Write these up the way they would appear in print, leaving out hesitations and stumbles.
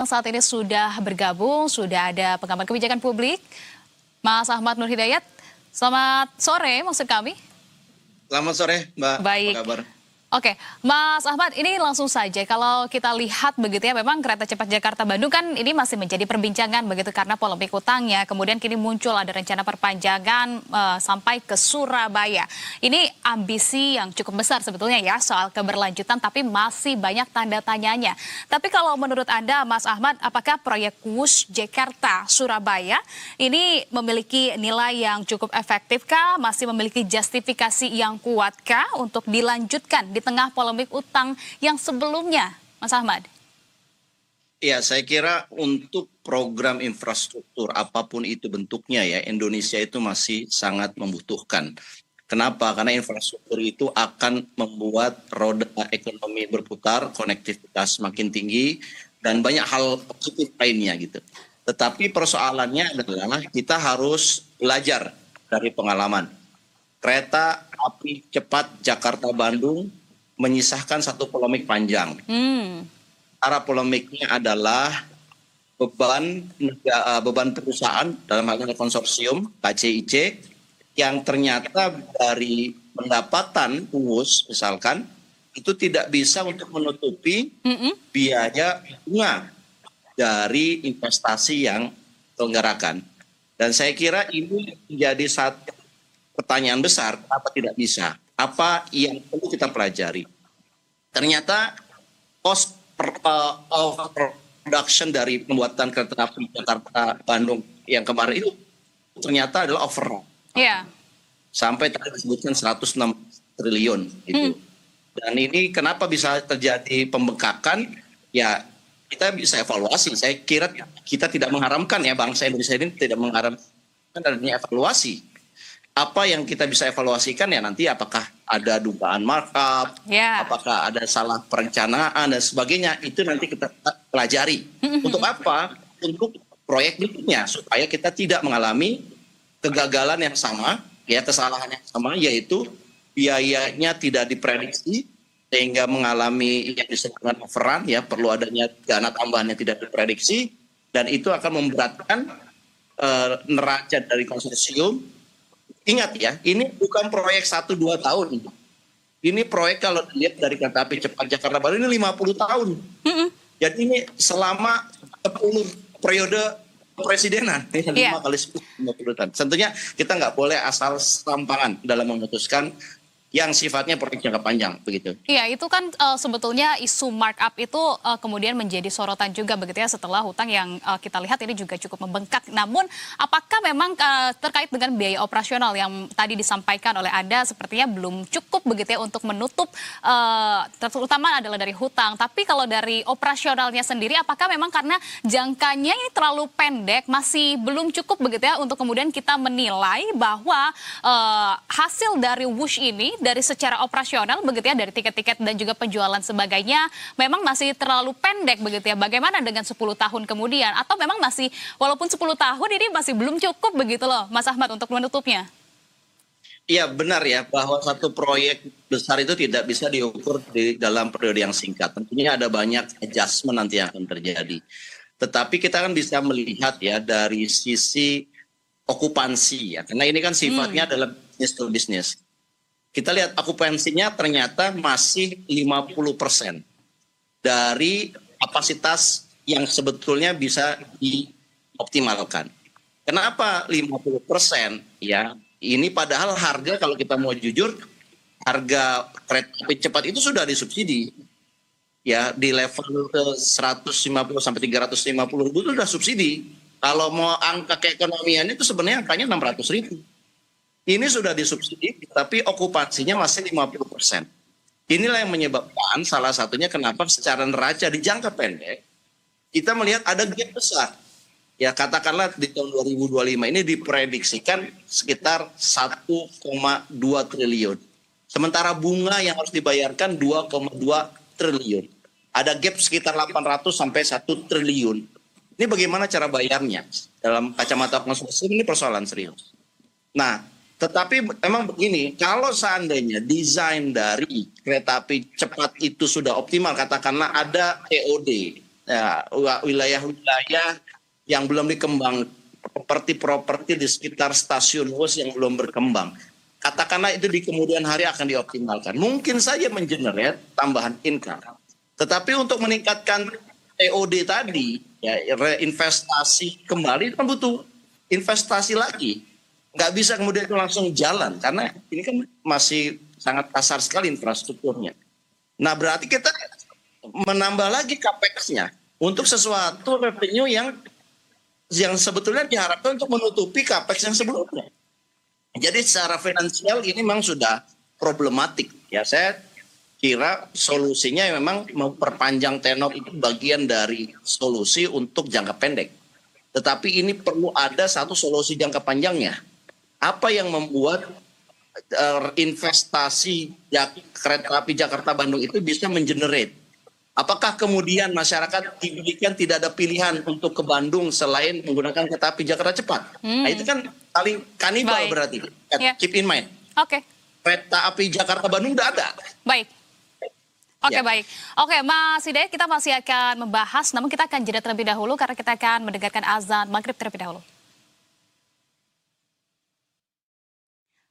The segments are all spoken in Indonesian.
Saat ini sudah bergabung, sudah ada pengamat kebijakan publik, Mas Ahmad Nur Hidayat. Selamat sore, maksud kami. Selamat sore, Mbak. Baik. Apa kabar? Oke, Mas Ahmad, ini langsung saja kalau kita lihat begitu ya, memang kereta cepat Jakarta-Bandung kan ini masih menjadi perbincangan begitu karena polemik utangnya. Kemudian kini muncul ada rencana perpanjangan sampai ke Surabaya. Ini ambisi yang cukup besar sebetulnya ya soal keberlanjutan, tapi masih banyak tanda tanyanya. Tapi kalau menurut Anda, Mas Ahmad, apakah proyek WUS Jakarta-Surabaya ini memiliki nilai yang cukup efektifkah? Masih memiliki justifikasi yang kuatkah untuk dilanjutkan di tengah polemik utang yang sebelumnya, Mas Ahmad? Ya, saya kira untuk program infrastruktur apapun itu bentuknya ya, Indonesia itu masih sangat membutuhkan. Kenapa? Karena infrastruktur itu akan membuat roda ekonomi berputar, konektivitas makin tinggi, dan banyak hal positif lainnya gitu. Tetapi persoalannya adalah kita harus belajar dari pengalaman. Kereta api cepat Jakarta-Bandung menyisahkan satu polemik panjang. Cara polemiknya adalah beban perusahaan dalam hal ini konsorsium KCIC yang ternyata dari pendapatan WUS misalkan itu tidak bisa untuk menutupi biaya bunga dari investasi yang diselenggarakan. Dan saya kira ini menjadi satu pertanyaan besar, kenapa tidak bisa? Apa yang perlu kita pelajari? Ternyata cost of production dari pembuatan kereta api Jakarta-Bandung yang kemarin itu ternyata adalah overrun. Iya. Sampai tadi disebutkan 106 triliun gitu. Dan ini kenapa bisa terjadi pembengkakan? Ya kita bisa evaluasi. Saya kira kita tidak mengharamkan ya, bangsa Indonesia ini tidak mengharamkan adanya evaluasi. Apa yang kita bisa evaluasikan ya nanti apakah ada dugaan markup, apakah ada salah perencanaan dan sebagainya, itu nanti kita pelajari. Untuk apa? Untuk proyek berikutnya supaya kita tidak mengalami kegagalan yang sama, ya kesalahan yang sama, yaitu biayanya tidak diprediksi sehingga mengalami yang disebut dengan overrun, ya perlu adanya dana tambahan yang tidak diprediksi dan itu akan memberatkan neraca dari konsorsium. Ingat ya, ini bukan proyek 1-2 tahun. Ini proyek kalau dilihat dari kereta api cepat Jakarta-Bandung ini 50 tahun. Jadi ini selama 10 periode presidenan. 5 kali 10, 50 tahun. Tentunya kita nggak boleh asal serampangan dalam memutuskan yang sifatnya proyek jangka panjang begitu. Iya, itu kan sebetulnya isu markup itu kemudian menjadi sorotan juga begitu ya setelah hutang yang kita lihat ini juga cukup membengkak. Namun apakah memang terkait dengan biaya operasional yang tadi disampaikan oleh Anda sepertinya belum cukup begitu ya untuk menutup terutama adalah dari hutang. Tapi kalau dari operasionalnya sendiri apakah memang karena jangkanya ini terlalu pendek masih belum cukup begitu ya untuk kemudian kita menilai bahwa hasil dari WUS ini dari secara operasional begitu ya dari tiket-tiket dan juga penjualan sebagainya memang masih terlalu pendek begitu ya. Bagaimana dengan 10 tahun kemudian atau memang masih walaupun 10 tahun ini masih belum cukup begitu loh Mas Ahmad untuk menutupnya? Iya benar ya bahwa satu proyek besar itu tidak bisa diukur di dalam periode yang singkat. Tentunya ada banyak adjustment nanti yang akan terjadi. Tetapi kita kan bisa melihat ya dari sisi okupansi ya. Karena ini kan sifatnya adalah business to business. Kita lihat okupansinya ternyata masih 50% dari kapasitas yang sebetulnya bisa dioptimalkan. Kenapa 50%? Ya, ini padahal harga kalau kita mau jujur, harga kereta api cepat itu sudah disubsidi. Ya, di level 150 sampai 350 ribu itu sudah subsidi. Kalau mau angka keekonomiannya itu sebenarnya angkanya 600 ribu. Ini sudah disubsidi, tapi okupansinya masih 50%. Inilah yang menyebabkan salah satunya kenapa secara neraca di jangka pendek, kita melihat ada gap besar. Ya katakanlah di tahun 2025 ini diprediksikan sekitar 1,2 triliun. Sementara bunga yang harus dibayarkan 2,2 triliun. Ada gap sekitar 800 sampai 1 triliun. Ini bagaimana cara bayarnya? Dalam kacamata konsorsium ini persoalan serius. Nah, tetapi memang begini, kalau seandainya desain dari kereta api cepat itu sudah optimal, katakanlah ada TOD, ya, wilayah-wilayah yang belum dikembang, properti-properti di sekitar stasiun WOS yang belum berkembang. Katakanlah itu di kemudian hari akan dioptimalkan. Mungkin saja mengenerate tambahan income. Tetapi untuk meningkatkan TOD tadi, ya, reinvestasi kembali kan butuh investasi lagi. Nggak bisa kemudian itu langsung jalan, karena ini kan masih sangat kasar sekali infrastrukturnya. Nah, berarti kita menambah lagi capex-nya untuk sesuatu revenue yang sebetulnya diharapkan untuk menutupi capex yang sebelumnya. Jadi secara finansial ini memang sudah problematik. Ya, saya kira solusinya memang memperpanjang tenor itu bagian dari solusi untuk jangka pendek. Tetapi ini perlu ada satu solusi jangka panjangnya. Apa yang membuat investasi kereta api Jakarta-Bandung itu bisa mengenerate? Apakah kemudian masyarakat diberikan tidak ada pilihan untuk ke Bandung selain menggunakan kereta api Jakarta cepat? Nah, itu kan paling kanibal berarti. Keep in mind. Oke. Kereta api Jakarta-Bandung udah ada. Baik. Oke, baik. Oke, Mas Hidayat, kita masih akan membahas, namun kita akan jeda terlebih dahulu karena kita akan mendengarkan azan maghrib terlebih dahulu.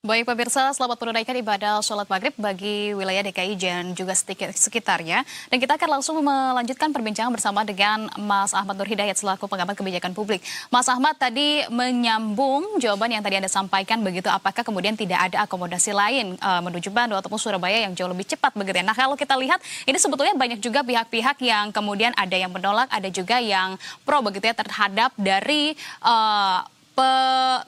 Baik pemirsa, selamat menunaikan ibadah sholat maghrib bagi wilayah DKI dan juga sekitarnya. Dan kita akan langsung melanjutkan perbincangan bersama dengan Mas Ahmad Nur Hidayat selaku pengamat kebijakan publik. Mas Ahmad tadi menyambung jawaban yang tadi Anda sampaikan, begitu apakah kemudian tidak ada akomodasi lain menuju Bandung ataupun Surabaya yang jauh lebih cepat begitu ya. Nah, kalau kita lihat ini sebetulnya banyak juga pihak-pihak yang kemudian ada yang menolak, ada juga yang pro begitu ya terhadap dari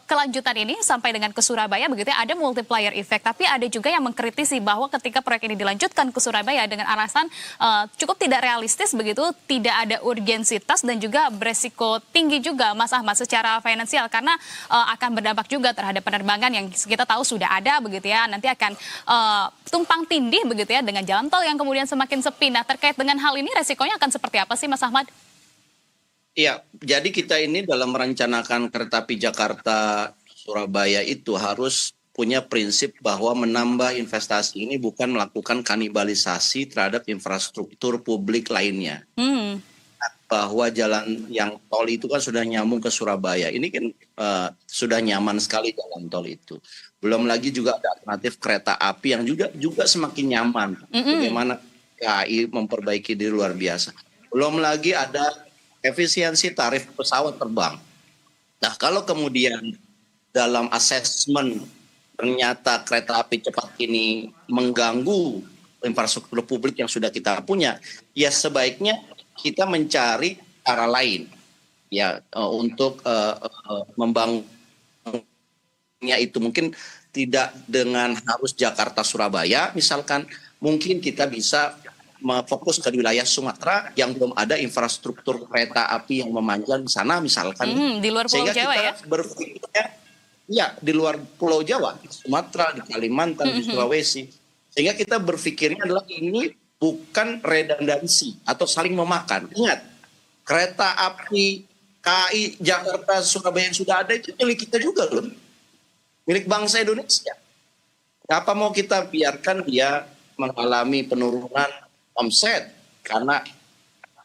kelanjutan ini sampai dengan ke Surabaya begitu ya, ada multiplier effect, tapi ada juga yang mengkritisi bahwa ketika proyek ini dilanjutkan ke Surabaya dengan alasan cukup tidak realistis begitu, tidak ada urgensitas dan juga beresiko tinggi juga Mas Ahmad secara finansial karena akan berdampak juga terhadap penerbangan yang kita tahu sudah ada begitu ya, nanti akan tumpang tindih begitu ya dengan jalan tol yang kemudian semakin sepi. Nah, terkait dengan hal ini resikonya akan seperti apa sih Mas Ahmad? Iya, jadi kita ini dalam merencanakan kereta api Jakarta Surabaya itu harus punya prinsip bahwa menambah investasi ini bukan melakukan kanibalisasi terhadap infrastruktur publik lainnya. Bahwa jalan yang tol itu kan sudah nyambung ke Surabaya. Ini kan sudah nyaman sekali jalan tol itu. Belum lagi juga ada alternatif kereta api yang juga semakin nyaman. Bagaimana KAI memperbaiki diri luar biasa. Belum lagi ada efisiensi tarif pesawat terbang. Nah, kalau kemudian dalam asesmen ternyata kereta api cepat ini mengganggu infrastruktur publik yang sudah kita punya, ya sebaiknya kita mencari cara lain ya untuk membangunnya itu mungkin tidak dengan harus Jakarta Surabaya misalkan, mungkin kita bisa fokus ke wilayah Sumatera yang belum ada infrastruktur kereta api yang memanjang di sana misalkan. Di luar Pulau Jawa ya? Berpikirnya ya di luar Pulau Jawa, di Sumatera, di Kalimantan, di Sulawesi. Sehingga kita berpikirnya adalah ini bukan redundansi atau saling memakan. Ingat, kereta api KAI Jakarta Surabaya yang sudah ada itu milik kita juga loh. Milik bangsa Indonesia. Apa mau kita biarkan dia mengalami penurunan omset karena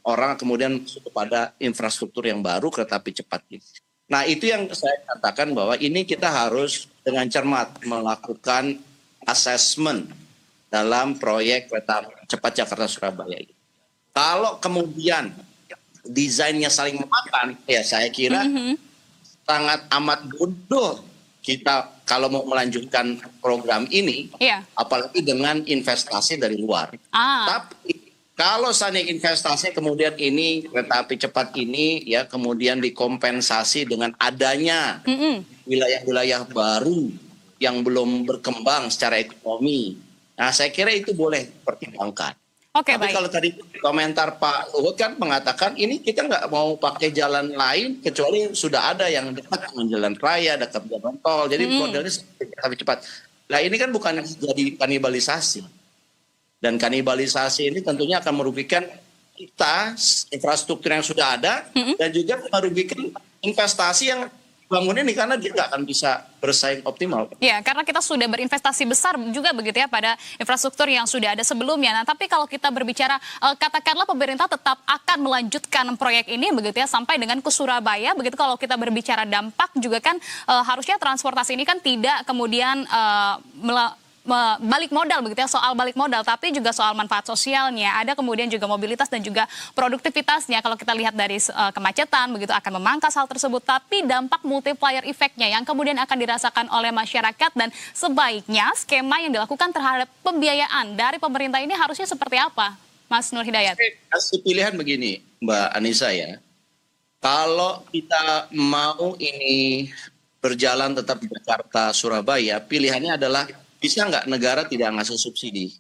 orang kemudian masuk kepada infrastruktur yang baru kereta api cepat ini. Nah, itu yang saya katakan bahwa ini kita harus dengan cermat melakukan asesmen dalam proyek kereta cepat Jakarta Surabaya ini. Kalau kemudian desainnya saling memakan, ya saya kira sangat amat bodoh kita kalau mau melanjutkan program ini, apalagi dengan investasi dari luar. Tapi kalau seandainya investasi kemudian ini kereta api cepat ini ya kemudian dikompensasi dengan adanya wilayah-wilayah baru yang belum berkembang secara ekonomi, nah saya kira itu boleh dipertimbangkan. Tapi baik. Kalau tadi komentar Pak Luhut kan mengatakan ini kita nggak mau pakai jalan lain kecuali sudah ada yang dekat dengan jalan raya, dekat jalan tol. Jadi modelnya lebih cepat. Nah ini kan bukan jadi kanibalisasi. Dan kanibalisasi ini tentunya akan merugikan kita, infrastruktur yang sudah ada, dan juga merugikan investasi yang bangun ini karena dia nggak akan bisa bersaing optimal. Ya, karena kita sudah berinvestasi besar juga begitu ya pada infrastruktur yang sudah ada sebelumnya. Nah, tapi kalau kita berbicara, katakanlah pemerintah tetap akan melanjutkan proyek ini begitu ya sampai dengan ke Surabaya. Begitu kalau kita berbicara dampak juga kan harusnya transportasi ini kan tidak kemudian balik modal begitu ya, soal balik modal, tapi juga soal manfaat sosialnya, ada kemudian juga mobilitas dan juga produktivitasnya. Kalau kita lihat dari kemacetan begitu akan memangkas hal tersebut, tapi dampak multiplier effect-nya yang kemudian akan dirasakan oleh masyarakat, dan sebaiknya skema yang dilakukan terhadap pembiayaan dari pemerintah ini harusnya seperti apa, Mas Nur Hidayat? Kasih pilihan begini, Mbak Anissa ya. Kalau kita mau ini berjalan tetap di Jakarta, Surabaya, pilihannya adalah bisa nggak negara tidak ngasih subsidi?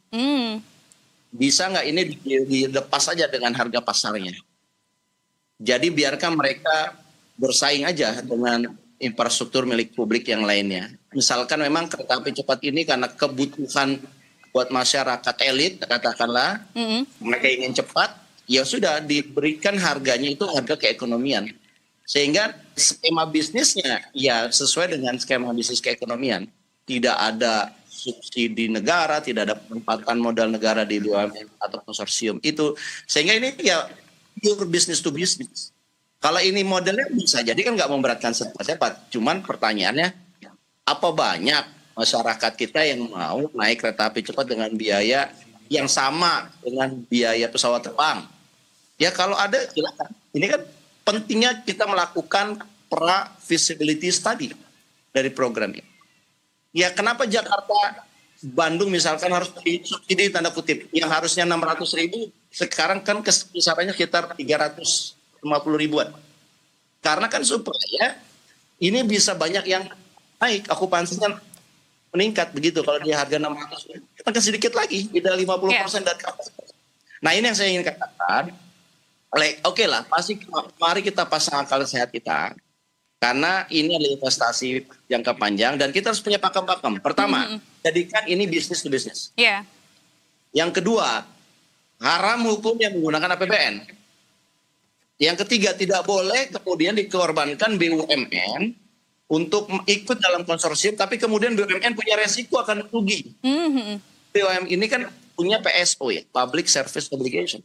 Bisa nggak ini dilepas aja dengan harga pasarnya? Jadi biarkan mereka bersaing aja dengan infrastruktur milik publik yang lainnya. Misalkan memang kereta api cepat ini karena kebutuhan buat masyarakat elit, katakanlah, mereka ingin cepat, ya sudah diberikan harganya itu harga keekonomian. Sehingga skema bisnisnya ya sesuai dengan skema bisnis keekonomian. Tidak ada subsidi negara, tidak ada penempatan modal negara di BUMN atau konsorsium itu, sehingga ini ya pure business to business. Kalau ini modelnya bisa jadi kan nggak memberatkan siapa-siapa. Cuman pertanyaannya, apa banyak masyarakat kita yang mau naik kereta api cepat dengan biaya yang sama dengan biaya pesawat terbang? Ya kalau ada silakan. Ini kan pentingnya kita melakukan pra-feasibility study dari program ini. Ya kenapa Jakarta, Bandung misalkan harus disubsidi tanda kutip, yang harusnya 600.000, sekarang kan kisarannya sekitar 350 ribuan. Karena kan supaya ini bisa banyak yang naik, okupansinya meningkat begitu. Kalau di harga 600, kita kan sedikit lagi, beda 50% dari kapasitas. Nah ini yang saya ingin katakan, oke lah, pasti mari kita pasang akal sehat kita. Karena ini adalah investasi jangka panjang dan kita harus punya pakem-pakem. Pertama, jadikan ini bisnis to bisnis. Yeah. Yang kedua, haram hukum yang menggunakan APBN. Yang ketiga, tidak boleh kemudian dikorbankan BUMN untuk ikut dalam konsorsium, tapi kemudian BUMN punya resiko akan rugi. BUMN ini kan punya PSO ya, Public Service Obligation.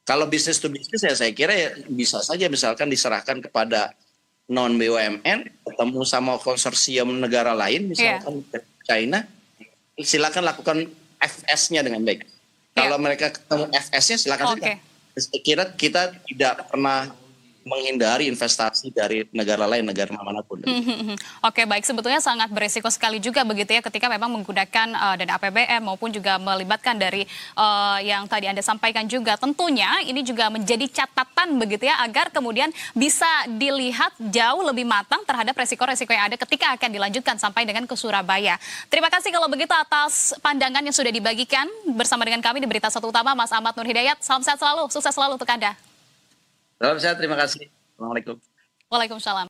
Kalau bisnis to bisnis ya saya kira ya bisa saja misalkan diserahkan kepada non BUMN ketemu sama konsorsium negara lain misalkan China, silakan lakukan FS-nya dengan baik. Kalau mereka ketemu FS-nya silakan saja. Saya kira kita tidak pernah menghindari investasi dari negara lain, negara manapun. Oke, baik. Sebetulnya sangat beresiko sekali juga begitu ya ketika memang menggunakan dana APBN maupun juga melibatkan dari yang tadi Anda sampaikan juga. Tentunya ini juga menjadi catatan begitu ya agar kemudian bisa dilihat jauh lebih matang terhadap resiko-resiko yang ada ketika akan dilanjutkan sampai dengan ke Surabaya. Terima kasih kalau begitu atas pandangan yang sudah dibagikan bersama dengan kami di Berita Satu Utama, Mas Ahmad Nur Hidayat. Salam sehat selalu, sukses selalu untuk Anda. Salam sehat, terima kasih. Assalamualaikum. Waalaikumsalam.